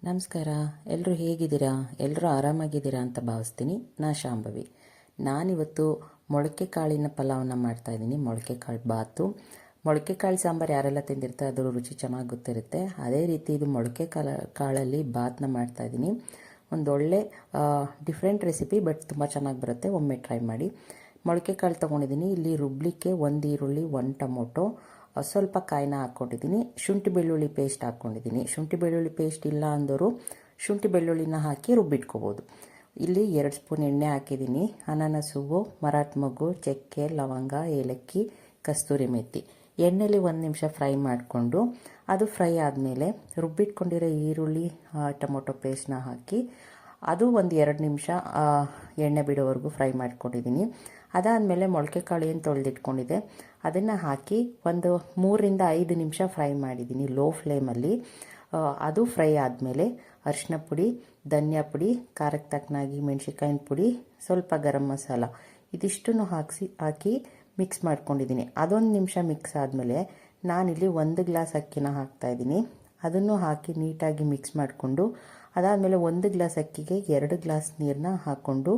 ನಮಸ್ಕಾರ. ಎಲ್ಲರೂ ಹೇಗಿದ್ದೀರಾ? ಎಲ್ಲರೂ ಆರಾಮಾಗಿದ್ದೀರಾ ಅಂತ ಭಾವಿಸ್ತೀನಿ. ಶಾಂಭವಿ. ನಾನಿವತ್ತು ಮೊಳಕೆ ಕಾಳಿನ ಪಲಾವನ್ನ ಮಾಡ್ತಾಯಿದ್ದೀನಿ. ಮೊಳಕೆ ಕಾಳು ಬಾತು. ಮೊಳಕೆ ಕಾಳು ಸಾಂಬಾರು ಯಾರೆಲ್ಲ ತಿಂದಿರ್ತಾರೆ ಅದರ ರುಚಿ ಚೆನ್ನಾಗಿ ಗೊತ್ತಿರುತ್ತೆ. ಅದೇ ರೀತಿ ಇದು ಮೊಳಕೆ ಕಾಳಲ್ಲಿ ಬಾತನ್ನ ಮಾಡ್ತಾಯಿದ್ದೀನಿ. ಒಂದೊಳ್ಳೆ ಡಿಫ್ರೆಂಟ್ ರೆಸಿಪಿ, ಬಟ್ ತುಂಬ ಚೆನ್ನಾಗಿ ಬರುತ್ತೆ. ಒಮ್ಮೆ ಟ್ರೈ ಮಾಡಿ. ಮೊಳಕೆ ಕಾಳು ತೊಗೊಂಡಿದ್ದೀನಿ. ಇಲ್ಲಿ ರುಬ್ಲಿಕ್ಕೆ 1 ಈರುಳ್ಳಿ, 1 ಟೊಮೊಟೊ, ಸ್ವಲ್ಪ ಕಾಯಿನ ಹಾಕ್ಕೊಂಡಿದ್ದೀನಿ. ಶುಂಠಿ ಬೆಳ್ಳುಳ್ಳಿ ಪೇಸ್ಟ್ ಹಾಕ್ಕೊಂಡಿದ್ದೀನಿ. ಶುಂಠಿ ಬೆಳ್ಳುಳ್ಳಿ ಪೇಸ್ಟ್ ಇಲ್ಲ ಅಂದವರು ಶುಂಠಿ ಬೆಳ್ಳುಳ್ಳಿನ ಹಾಕಿ ರುಬ್ಬಿಟ್ಕೋಬೋದು. ಇಲ್ಲಿ 2 ಸ್ಪೂನ್ ಎಣ್ಣೆ ಹಾಕಿದ್ದೀನಿ. ಅನಾನಸ್ ಹೂವು, ಮರಾಠ ಮೊಗ್ಗು, ಚಕ್ಕೆ, ಲವಂಗ, ಏಲಕ್ಕಿ, ಕಸ್ತೂರಿ ಮೆಥಿ ಎಣ್ಣೆಲಿ 1 ನಿಮಿಷ ಫ್ರೈ ಮಾಡಿಕೊಂಡು, ಅದು ಫ್ರೈ ಆದಮೇಲೆ ರುಬ್ಬಿಟ್ಕೊಂಡಿರೋ ಈರುಳ್ಳಿ, ಟೊಮೊಟೊ ಪೇಸ್ಟ್ನ ಹಾಕಿ ಅದು ಒಂದು 2 ನಿಮಿಷ ಎಣ್ಣೆ ಬಿಡೋವರೆಗೂ ಫ್ರೈ ಮಾಡ್ಕೊಂಡಿದ್ದೀನಿ. ಅದಾದಮೇಲೆ ಮೊಳಕೆ ಕಾಳು ಏನು ತೊಳೆದಿಟ್ಕೊಂಡಿದೆ ಅದನ್ನು ಹಾಕಿ ಒಂದು 3ರಿಂದ 5 ನಿಮಿಷ ಫ್ರೈ ಮಾಡಿದ್ದೀನಿ ಲೋ ಫ್ಲೇಮಲ್ಲಿ. ಅದು ಫ್ರೈ ಆದಮೇಲೆ ಅರಿಶಿನ ಪುಡಿ, ಧನಿಯಾ ಪುಡಿ, ಖಾರಕ್ಕೆ ತಕ್ಕನಾಗಿ ಮೆಣಸಿನ್ಕಾಯಿನ ಪುಡಿ, ಸ್ವಲ್ಪ ಗರಂ ಮಸಾಲ ಇದಿಷ್ಟನ್ನು ಹಾಕಿ ಮಿಕ್ಸ್ ಮಾಡ್ಕೊಂಡಿದ್ದೀನಿ. ಅದೊಂದು ನಿಮಿಷ ಮಿಕ್ಸ್ ಆದಮೇಲೆ ನಾನಿಲ್ಲಿ 1 ಗ್ಲಾಸ್ ಅಕ್ಕಿನ ಹಾಕ್ತಾಯಿದ್ದೀನಿ. ಅದನ್ನು ಹಾಕಿ ನೀಟಾಗಿ ಮಿಕ್ಸ್ ಮಾಡಿಕೊಂಡು, ಅದಾದಮೇಲೆ 1 ಗ್ಲಾಸ್ ಅಕ್ಕಿಗೆ 2 ಗ್ಲಾಸ್ ನೀರನ್ನ ಹಾಕ್ಕೊಂಡು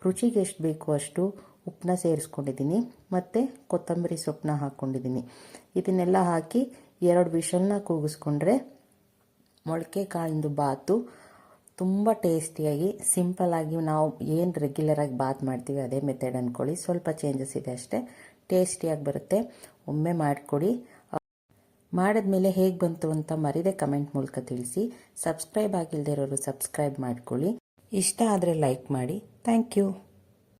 ರುಚಿಗೆ ಎಷ್ಟು ಬೇಕು ಅಷ್ಟು ಉಪ್ಪನ್ನ ಸೇರಿಸ್ಕೊಂಡಿದ್ದೀನಿ. ಮತ್ತು ಕೊತ್ತಂಬರಿ ಸೊಪ್ಪನ್ನ ಹಾಕ್ಕೊಂಡಿದ್ದೀನಿ. ಇದನ್ನೆಲ್ಲ ಹಾಕಿ 2 ವಿಷಲ್ನ ಕೂಗಿಸ್ಕೊಂಡ್ರೆ ಮೊಳಕೆ ಕಾಳಿಂದು ಬಾತು ತುಂಬ ಟೇಸ್ಟಿಯಾಗಿ, ಸಿಂಪಲ್ಲಾಗಿ ನಾವು ಏನು ರೆಗ್ಯುಲರಾಗಿ ಬಾತ್ ಮಾಡ್ತೀವಿ ಅದೇ ಮೆಥಡ್ ಅಂದ್ಕೊಳ್ಳಿ. ಸ್ವಲ್ಪ ಚೇಂಜಸ್ ಇದೆ ಅಷ್ಟೇ. ಟೇಸ್ಟಿಯಾಗಿ ಬರುತ್ತೆ. ಒಮ್ಮೆ ಮಾಡಿಕೊಡಿ. ಮಾಡಿದ್ಮೇಲೆ ಹೇಗೆ ಬಂತು ಅಂತ ಮರೀದೆ ಕಮೆಂಟ್ ಮೂಲಕ ತಿಳಿಸಿ. ಸಬ್ಸ್ಕ್ರೈಬ್ ಆಗಿಲ್ಲದೆ ಇರೋರು ಸಬ್ಸ್ಕ್ರೈಬ್ ಮಾಡ್ಕೊಳ್ಳಿ. ಇಷ್ಟ ಆದರೆ ಲೈಕ್ ಮಾಡಿ. Thank you.